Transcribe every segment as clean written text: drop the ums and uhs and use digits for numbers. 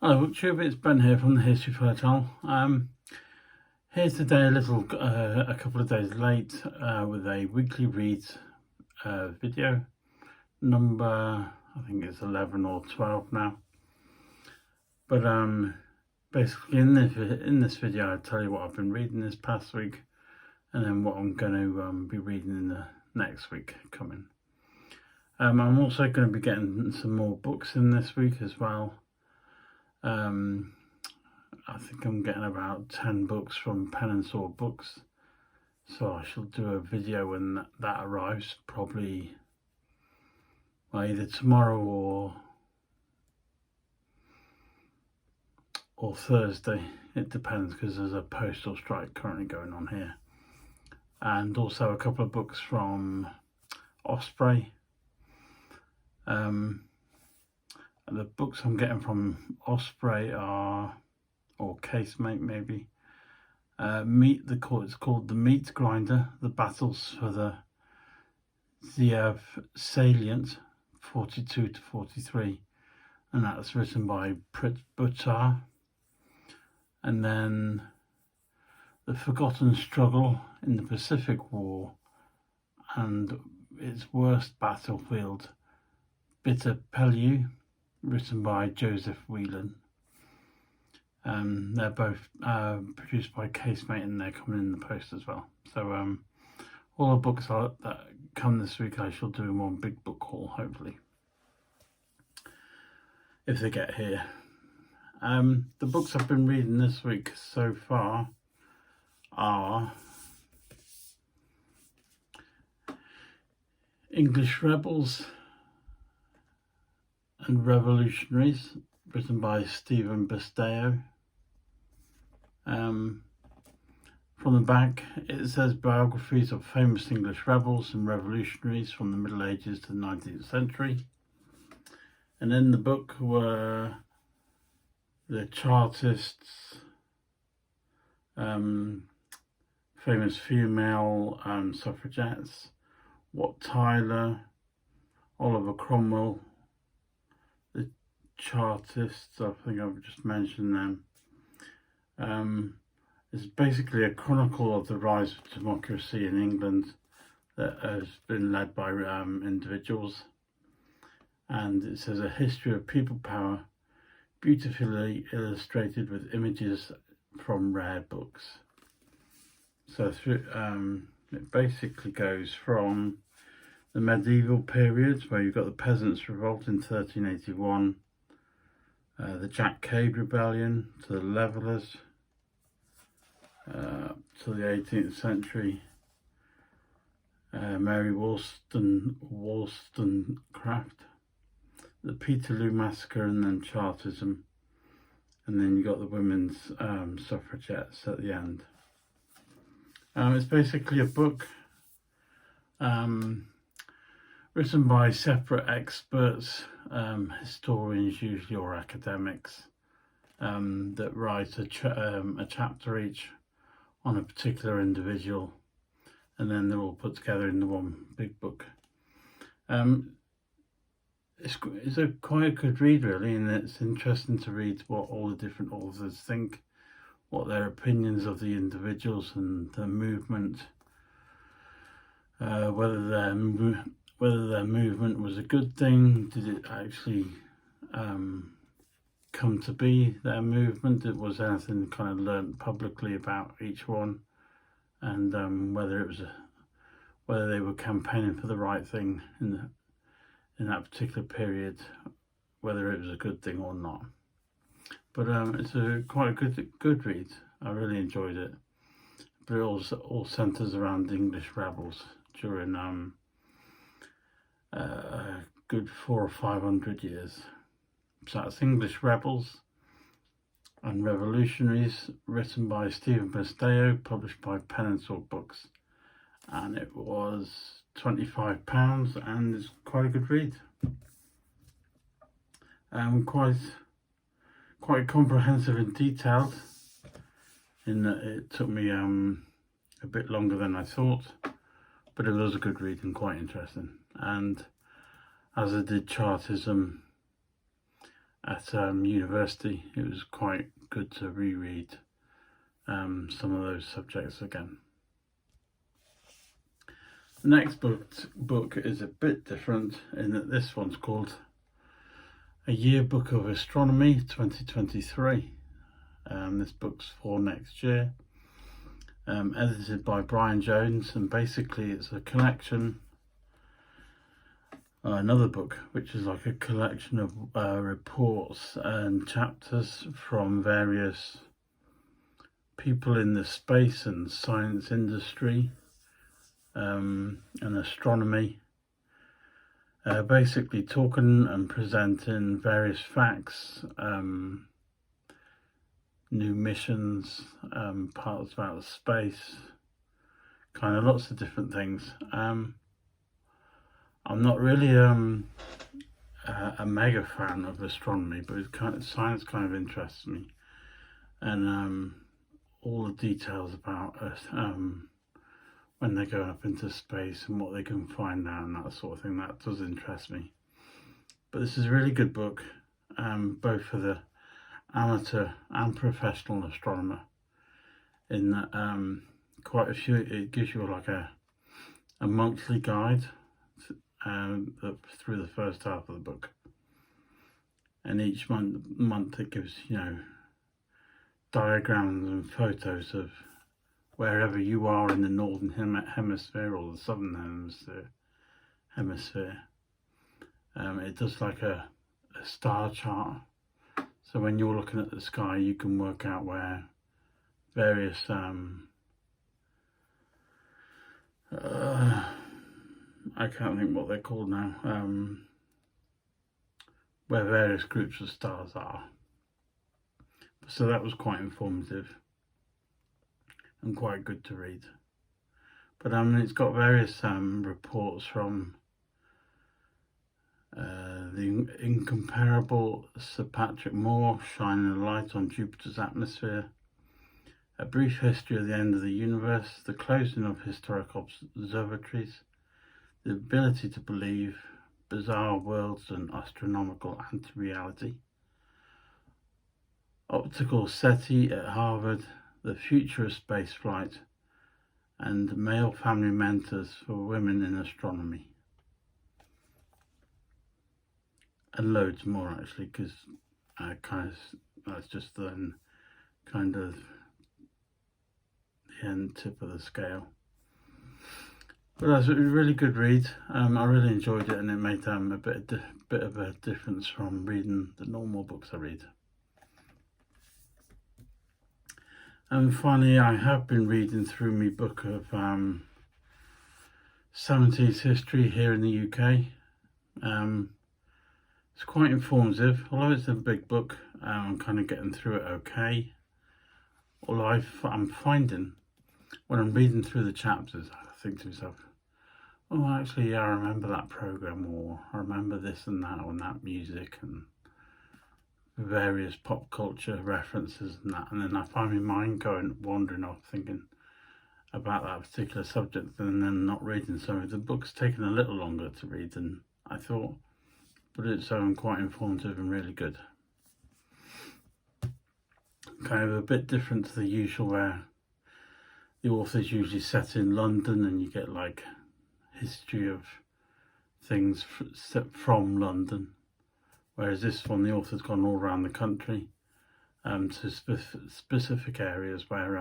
Hello BookTube, it's Ben here from the History Fair channel. Here today a couple of days late with a weekly reads video, number I think it's 11 or 12 now. But basically in this video I'll tell you what I've been reading this past week, and then what I'm going to be reading in the next week coming. I'm also going to be getting some more books in this week as well. I think I'm getting about 10 books from Pen and Sword Books, so I shall do a video when that arrives, probably either tomorrow or Thursday. It depends, because there's a postal strike currently going on here. And also a couple of books from Osprey. The books I'm getting from Osprey are, or Casemate maybe, it's called The Meat Grinder, The Battles for the Ziev Salient, 42 to 43, and that's written by Prit Buttar. And then The Forgotten Struggle in the Pacific War and Its Worst Battlefield, Bitter Pellew, written by Joseph Whelan. They're both produced by Casemate, and they're coming in the post as well. So all the books that come this week I shall do in one big book haul, hopefully, if they get here. The books I've been reading this week so far are English Rebels and Revolutionaries, written by Stephen Basteo. From the back it says biographies of famous English rebels and revolutionaries from the Middle Ages to the 19th century. And in the book were the Chartists, famous female suffragettes, Wat Tyler, Oliver Cromwell, the Chartists, I think I've just mentioned them. It's basically a chronicle of the rise of democracy in England that has been led by individuals. And it says a history of people power, beautifully illustrated with images from rare books. So through, it basically goes from the medieval periods, where you've got the Peasants' Revolt in 1381, the Jack Cade Rebellion, to the Levellers, to the 18th century, Mary Wollstonecraft, the Peterloo Massacre, and then Chartism, and then you got the women's suffragettes at the end. It's basically a book written by separate experts, historians usually, or academics, that write a chapter each on a particular individual, and then they're all put together into one big book. It's quite a good read, really, and it's interesting to read what all the different authors think, what their opinions of the individuals and the movement, whether their movement was a good thing. Did it actually come to be their movement? It was anything kind of learnt publicly about each one, and whether they were campaigning for the right thing in that particular period, whether it was a good thing or not. But it's quite a good read. I really enjoyed it. But it all centres around English rebels during a good 400 or 500 years. So that's English Rebels and Revolutionaries, written by Stephen Basteo, published by Pen and Sword Books, and it was £25, and it's quite a good read. Quite comprehensive and detailed, in that it took me a bit longer than I thought, but it was a good read and quite interesting. And as I did Chartism, a at university, it was quite good to reread some of those subjects again. The next book is a bit different in that this one's called A Yearbook of Astronomy 2023. This book's for next year. Edited by Brian Jones, and basically it's a collection, another book which is like a collection of reports and chapters from various people in the space and science industry and astronomy, basically talking and presenting various facts, new missions, parts about space, kind of lots of different things. I'm not really a mega fan of astronomy, but science kind of interests me, and all the details about it, when they go up into space and what they can find out and that sort of thing, that does interest me. But this is a really good book, both for the amateur and professional astronomer, in that quite a few, it gives you like a monthly guide through the first half of the book, and each month it gives, you know, diagrams and photos of wherever you are in the northern hemisphere or the southern hemisphere. It does like a star chart, so when you're looking at the sky you can work out where various I can't think what they're called now, where various groups of stars are. So that was quite informative and quite good to read. But it's got various reports from the incomparable Sir Patrick Moore, shining a light on Jupiter's atmosphere, a brief history of the end of the universe, the closing of historic observatories, the ability to believe, bizarre worlds and astronomical anti-reality, optical SETI at Harvard, the future of spaceflight, and male family mentors for women in astronomy. And loads more actually, because that's just the kind of the end tip of the scale. But that's a really good read. I really enjoyed it, and it made a bit of a difference from reading the normal books I read. And finally, I have been reading through my book of 70s history here in the UK. It's quite informative, although it's a big book. I'm kind of getting through it okay. Although I'm finding, when I'm reading through the chapters, I think to myself, oh, actually, yeah, I remember that program, or I remember this and that music, and various pop culture references and that, and then I find my mind wandering off thinking about that particular subject, and then not reading. So the book's taken a little longer to read than I thought, but it's quite informative and really good. Kind of a bit different to the usual, where the author's usually set in London and you get like history of things from London. Whereas this one, the author's gone all around the country to specific areas where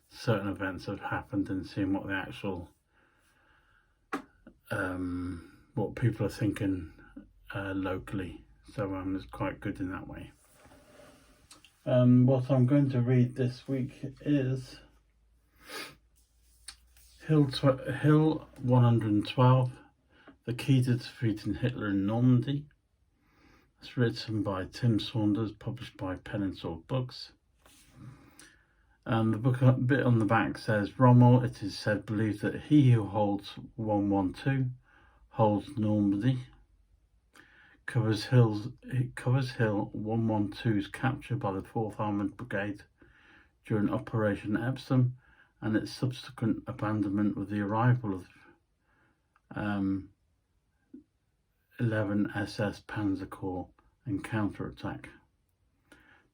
certain events have happened, and seeing what the actual, what people are thinking locally. So it's quite good in that way. What I'm going to read this week is Hill 112, The Key to Defeating Hitler in Normandy. It's written by Tim Saunders, published by Pen and Sword Books. The book bit on the back says, Rommel, it is said, believes that he who holds 112 holds Normandy. Covers Hill 112's capture by the 4th Armoured Brigade during Operation Epsom, and its subsequent abandonment with the arrival of 11 SS Panzer Corps and counterattack.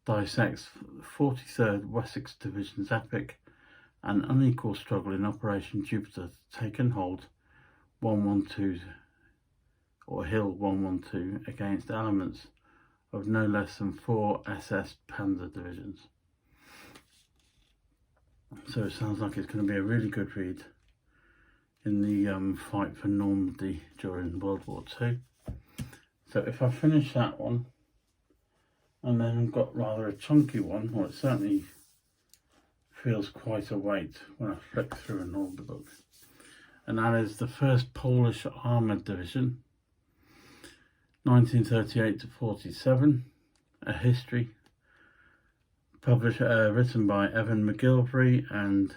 Dissects 43rd Wessex Division's epic and unequal struggle in Operation Jupiter to take and hold 112 or Hill 112 against elements of no less than 4 SS Panzer divisions. So it sounds like it's going to be a really good read in the fight for Normandy during World War II. So if I finish that one, and then I've got rather a chunky one, well, it certainly feels quite a weight when I flick through an older book, and that is the 1st Polish Armoured Division, 1938 to 47, a history, written by Evan McGilvery and,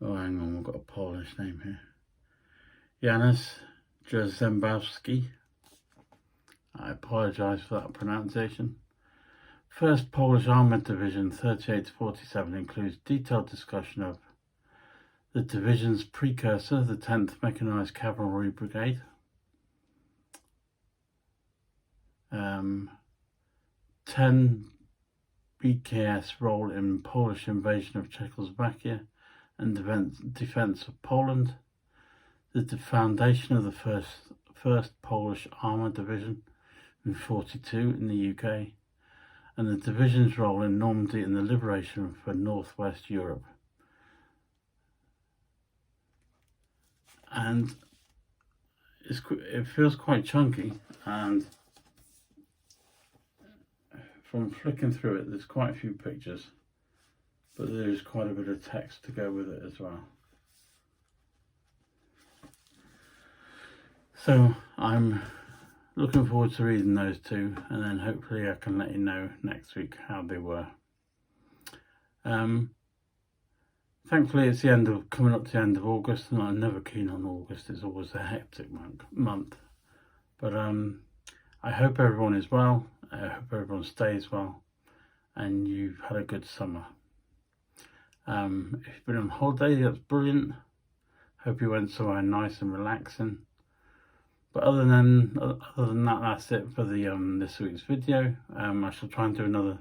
oh hang on, we've got a Polish name here, Janusz Jarzembowski. I apologise for that pronunciation. 1st Polish Armoured Division 38 to 47 includes detailed discussion of the division's precursor, the 10th Mechanised Cavalry Brigade, 10 BKS role in Polish invasion of Czechoslovakia and defence of Poland, the foundation of the first Polish Armoured Division in 42 in the UK, and the division's role in Normandy and the liberation for northwest Europe. And it feels quite chunky, and from flicking through it, there's quite a few pictures, but there's quite a bit of text to go with it as well. So I'm looking forward to reading those two, and then hopefully I can let you know next week how they were. Thankfully it's coming up to the end of August, and I'm never keen on August. It's always a hectic month. But I hope everyone is well. I hope everyone stays well, and you've had a good summer. If you've been on holiday, that's brilliant. Hope you went somewhere nice and relaxing. But other than that, that's it for the this week's video. I shall try and do another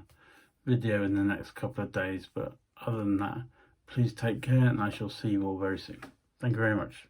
video in the next couple of days. But other than that, please take care, and I shall see you all very soon. Thank you very much.